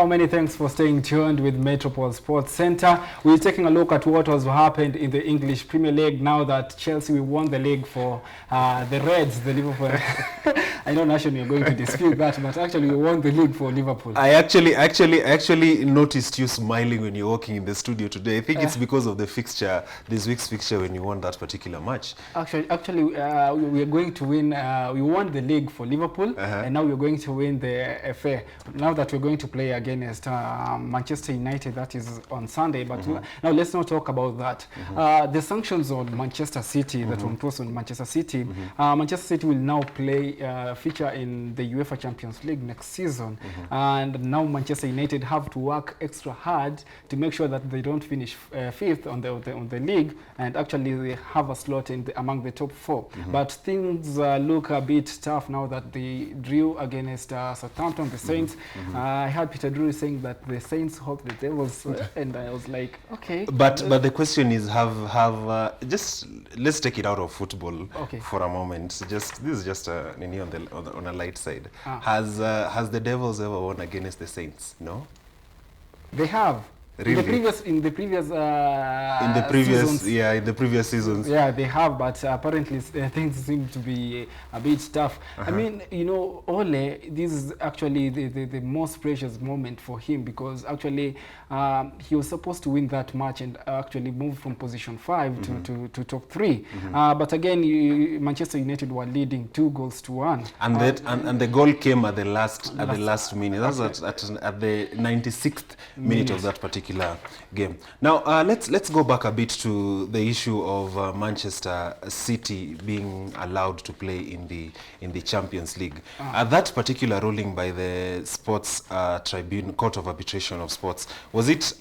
Many thanks for staying tuned with Metropole Sports Centre. We're taking a look at what has happened in the English Premier League now that Chelsea won the league for the Reds, the Liverpool. I know nationally you're going to dispute that, but actually we won the league for Liverpool. I actually noticed you smiling when you're walking in the studio today. I think it's because of the fixture, this week's fixture, when you won that particular match. Actually, we are going to win. We won the league for Liverpool, and now we're going to win the FA. Now that we're going to play against Manchester United, that is on Sunday. But now let's not talk about that. The sanctions on Manchester City that were imposed on Manchester City. Manchester City will now play feature in the UEFA Champions League next season, and now Manchester United have to work extra hard to make sure that they don't finish fifth on the league, and actually they have a slot in among the top four. But things look a bit tough now that they drew against Southampton, the Saints. I heard Peter Drury saying that the Saints hope the Devils, and I was like, okay. But the question is, just let's take it out of football for a moment. This is just on a light side. Has the Devils ever won against the Saints? No. They have. Really? In the previous seasons. Yeah, they have, but apparently things seem to be a bit tough. I mean, Ole, this is actually the most precious moment for him, because actually he was supposed to win that match and actually move from position 5 to top 3. But again, Manchester United were leading 2-1. And the goal came at the last minute. That was at the 96th minute of that particular game. Now let's go back a bit to the issue of Manchester City being allowed to play in the Champions League. That particular ruling by the Sports Tribune, Court of Arbitration of Sports, was it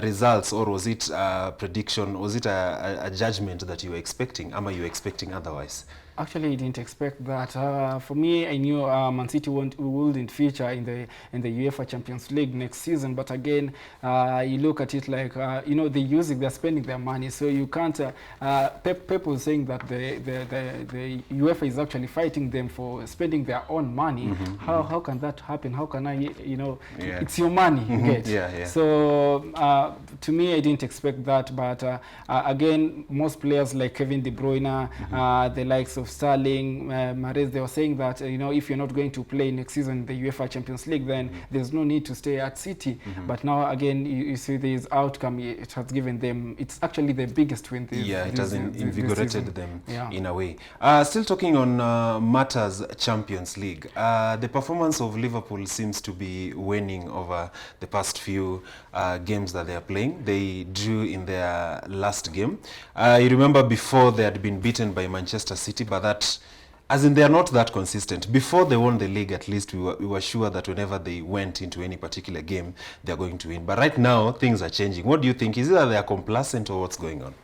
results, or was it prediction? Was it a judgment that you were expecting? Am you expecting otherwise? Actually, I didn't expect that. For me, I knew Man City wouldn't feature in the UEFA Champions League next season. But again, you look at it like they're spending their money, so you can't. Pep was saying that the UEFA is actually fighting them for spending their own money. How can that happen? How can I? It's your money, you get. So to me, I didn't expect that. But again, most players like Kevin De Bruyne, the likes of Sterling, Mahrez, they were saying that if you're not going to play next season in the UEFA Champions League, then there's no need to stay at City. But now again, you see this outcome it has given them. It's actually the biggest win. It has invigorated them in a way. Still talking on matters Champions League. The performance of Liverpool seems to be waning over the past few games that they are playing. They drew in their last game. You remember before they had been beaten by Manchester City, but that, as in, they are not that consistent. Before they won the league, at least we were sure that whenever they went into any particular game, they are going to win. But right now, things are changing. What do you think? Is it that they are complacent, or what's going on?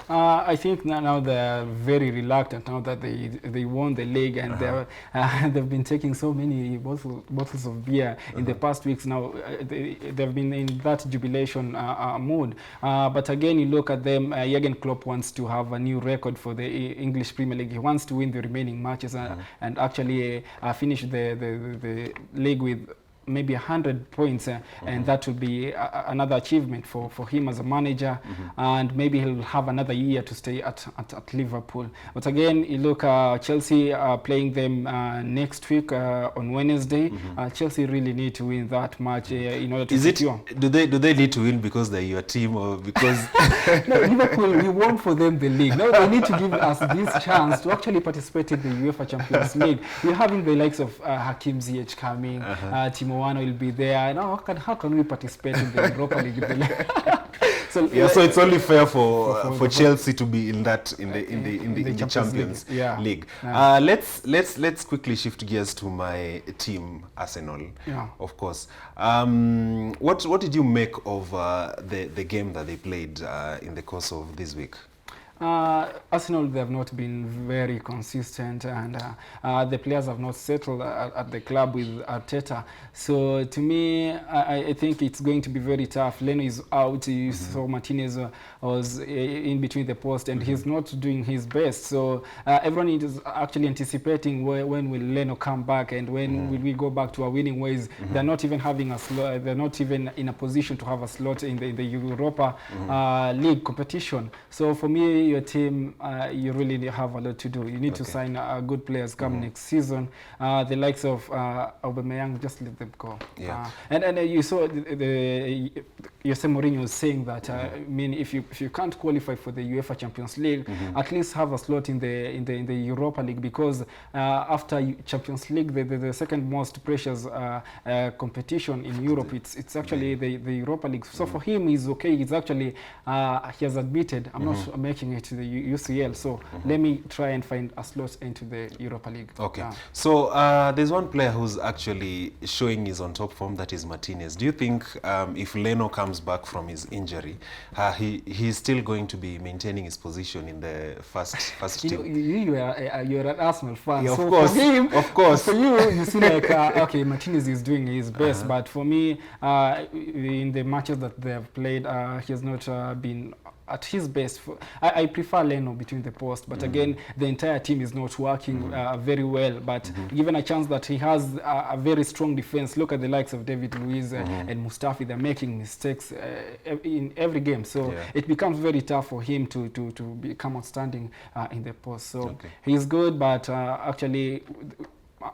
I think now they're very reluctant now that they won the league, and they've been taking so many bottles of beer in the past weeks. Now they've been in that jubilation mood. But again, you look at them. Jurgen Klopp wants to have a new record for the English Premier League. He wants to win the remaining matches and actually finish the league with maybe 100 points, and that will be another achievement for him as a manager, and maybe he'll have another year to stay at Liverpool. But again, you look Chelsea playing them next week on Wednesday. Chelsea really need to win that match in order to secure. Do they need to win because they're your team, or because no, Liverpool, we won for them the league. Now they need to give us this chance to actually participate in the UEFA Champions League. We're having the likes of Hakim Ziyech coming, Timo Werner will be there. Now how can we participate in the Europa League? So it's only fair for Chelsea to be in the Champions League. Let's quickly shift gears to my team, Arsenal. Of course. What did you make of the game that they played in the course of this week? Arsenal, they have not been very consistent, and the players have not settled at the club with Arteta. So to me, I think it's going to be very tough. Leno is out. You saw Martinez was in between the post, and he's not doing his best. So everyone is actually anticipating when will Leno come back, and when will we go back to our winning ways. They're not even having a slot. They're not even in a position to have a slot in the Europa League competition. So for me, your team, you really have a lot to do. You need to sign good players come next season. The likes of Aubameyang, just let them go. Yeah. And you saw Jose Mourinho was saying that I mean, if you can't qualify for the UEFA Champions League, at least have a slot in the Europa League, because after Champions League, the second most precious competition in Europe, it's actually the Europa League. So for him, he's okay. He's actually he has admitted, I'm not making it to the UCL, so let me try and find a slot into the Europa League. Okay. So there's one player who's actually showing his on top form, that is Martinez. Do you think if Leno comes back from his injury, he's still going to be maintaining his position in the first team? You're an Arsenal fan. Yeah, so of course, for him, of course. For you see like, okay, Martinez is doing his best, but for me, in the matches that they have played, he has not been at his best. I prefer Leno between the post, but again, the entire team is not working very well. But given a chance that he has a very strong defense, look at the likes of David Luiz and Mustafi. They're making mistakes in every game, so it becomes very tough for him to become outstanding in the post. So he's good, but actually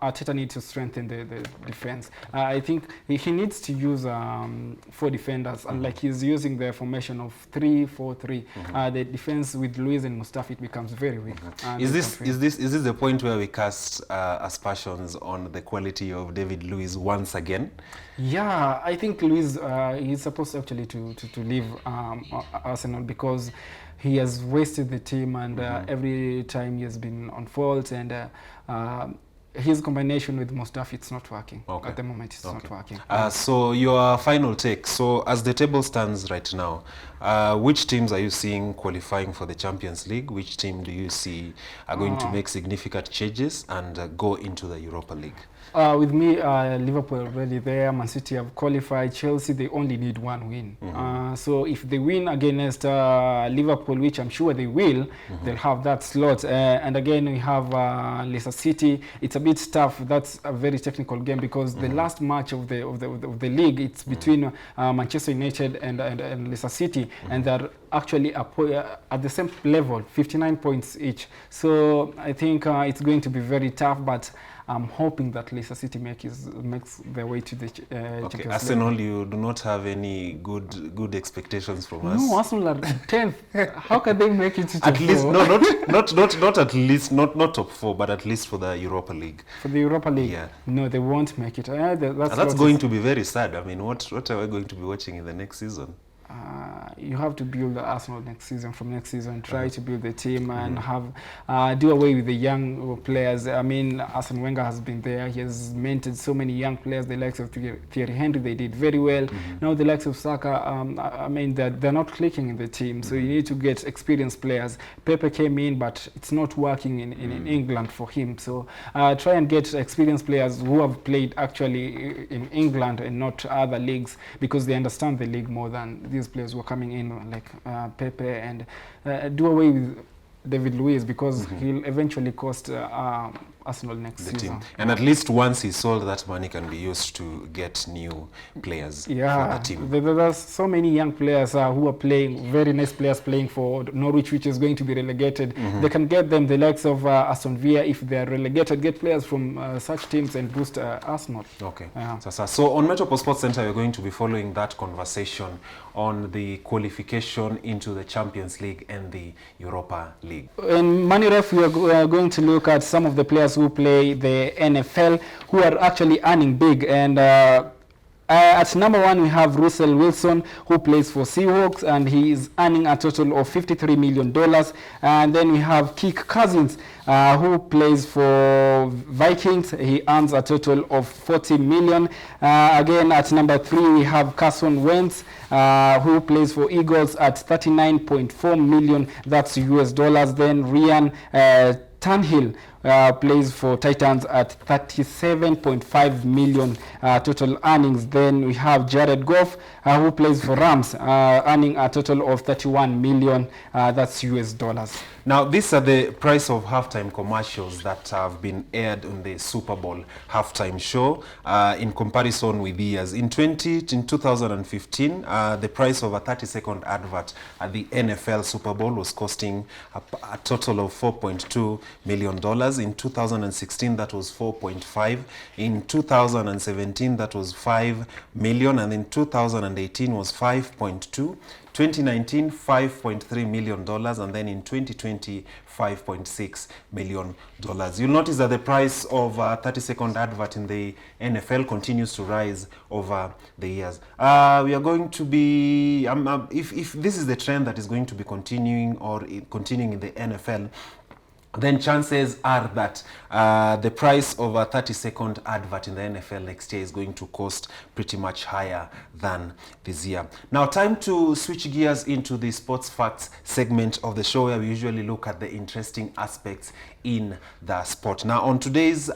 Arteta needs to strengthen the defense. I think he needs to use 4 defenders, and like he's using the formation of 3-4-3. The defense with Luiz and Mustafi, it becomes very weak. Is this the point where we cast aspersions on the quality of David Luiz once again? Yeah, I think Luiz he's supposed actually to leave Arsenal, because he has wasted the team, and every time he has been on fault, and his combination with Mustafi, it's not working. At the moment, it's not working. So your final take. So as the table stands right now, which teams are you seeing qualifying for the Champions League? Which team do you see are going to make significant changes and go into the Europa League? With me, Liverpool already there. Man City have qualified. Chelsea, they only need 1 win. So if they win against Liverpool, which I'm sure they will, they'll have that slot. And again, we have Leicester City. It's a bit tough. That's a very technical game, because the last match of the league, it's between Manchester United and Leicester City, and they're actually at the same level, 59 points each. So I think it's going to be very tough, but I'm hoping that Leicester City makes their way to the Champions League. Arsenal, you do not have any good expectations from us? No, Arsenal are 10th. How can they make it to at least, not at least, not top 4, but at least for the Europa League. For the Europa League? Yeah. No, they won't make it. That's going to be very sad. I mean, what are we going to be watching in the next season? You have to build the Arsenal next season, from next season, try to build the team and have do away with the young players. I mean, Arsene Wenger has been there. He has mentored so many young players. The likes of Thierry Henry, they did very well. Now the likes of Saka, I mean, they're not clicking in the team. So you need to get experienced players. Pepe came in, but it's not working in England for him. So try and get experienced players who have played actually in England and not other leagues, because they understand the league more than these players who are coming in like Pepe, and do away with David Luiz, because he'll eventually cost Arsenal next season. And at least once he's sold, that money can be used to get new players for the team. There's so many young players who are playing, very nice players playing for Norwich, which is going to be relegated. They can get them, the likes of Aston Villa, if they're relegated, get players from such teams and boost Arsenal. Okay. So on Metropole Sports Center, we're going to be following that conversation on the qualification into the Champions League and the Europa League. In Money Ref, we are going to look at some of the players who play the NFL, who are actually earning big, and At number 1, we have Russell Wilson, who plays for Seahawks, and he is earning a total of $53 million. And then we have Kirk Cousins, who plays for Vikings. He earns a total of $40 million. Again, at number 3, we have Carson Wentz, who plays for Eagles at $39.4 million. That's US dollars. Then Ryan Tannehill plays for Titans at $37.5 million total earnings. Then we have Jared Goff, who plays for Rams, earning a total of $31 million. That's US dollars. Now, these are the price of halftime commercials that have been aired on the Super Bowl halftime show in comparison with years. In 2015, the price of a 30-second advert at the NFL Super Bowl was costing a total of $4.2 million. In 2016, that was 4.5. In 2017, that was 5 million. And in 2018 was 5.2. 2019, $5.3 million, and then in 2020, $5.6 million. You'll notice that the price of a 30-second advert in the NFL continues to rise over the years. We are going to be, if this is the trend that is going to be continuing in the NFL, then chances are that the price of a 30-second advert in the NFL next year is going to cost pretty much higher than this year. Now, time to switch gears into the sports facts segment of the show, where we usually look at the interesting aspects in the sport. Now, on today's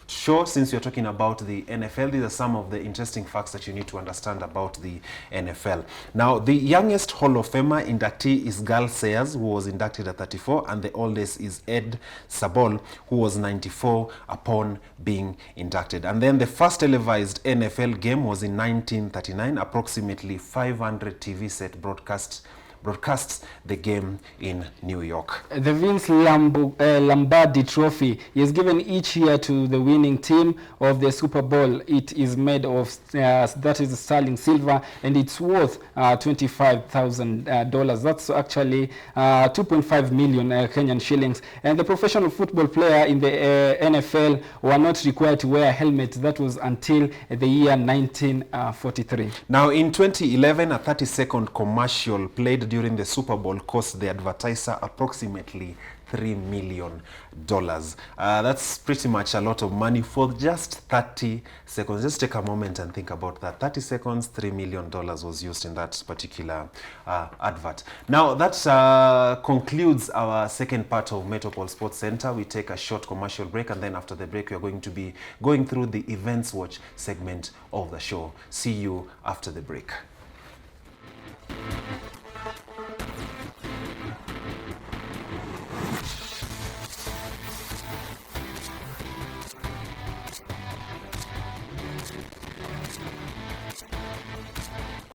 show, since you're talking about the NFL, these are some of the interesting facts that you need to understand about the NFL. Now, the youngest Hall of Famer inductee is Gal Sayers, who was inducted at 34, and the oldest is Ed Sabol, who was 94 upon being inducted. And then the first televised NFL game was in 1939. Approximately 500 TV set broadcasts the game in New York. The Vince Lombardi Trophy is given each year to the winning team of the Super Bowl. It is made of, that is sterling silver, and it's worth $25,000. That's actually 2.5 million Kenyan shillings. And the professional football player in the NFL were not required to wear a helmet. That was until the year 1943. Now, in 2011, a 30-second commercial played during the Super Bowl cost the advertiser approximately $3 million. That's pretty much a lot of money for just 30 seconds. Just take a moment and think about that. 30 seconds, $3 million was used in that particular advert. Now, that concludes our second part of Metropole Sports Center. We take a short commercial break, and then after the break, we are going to be going through the Events Watch segment of the show. See you after the break.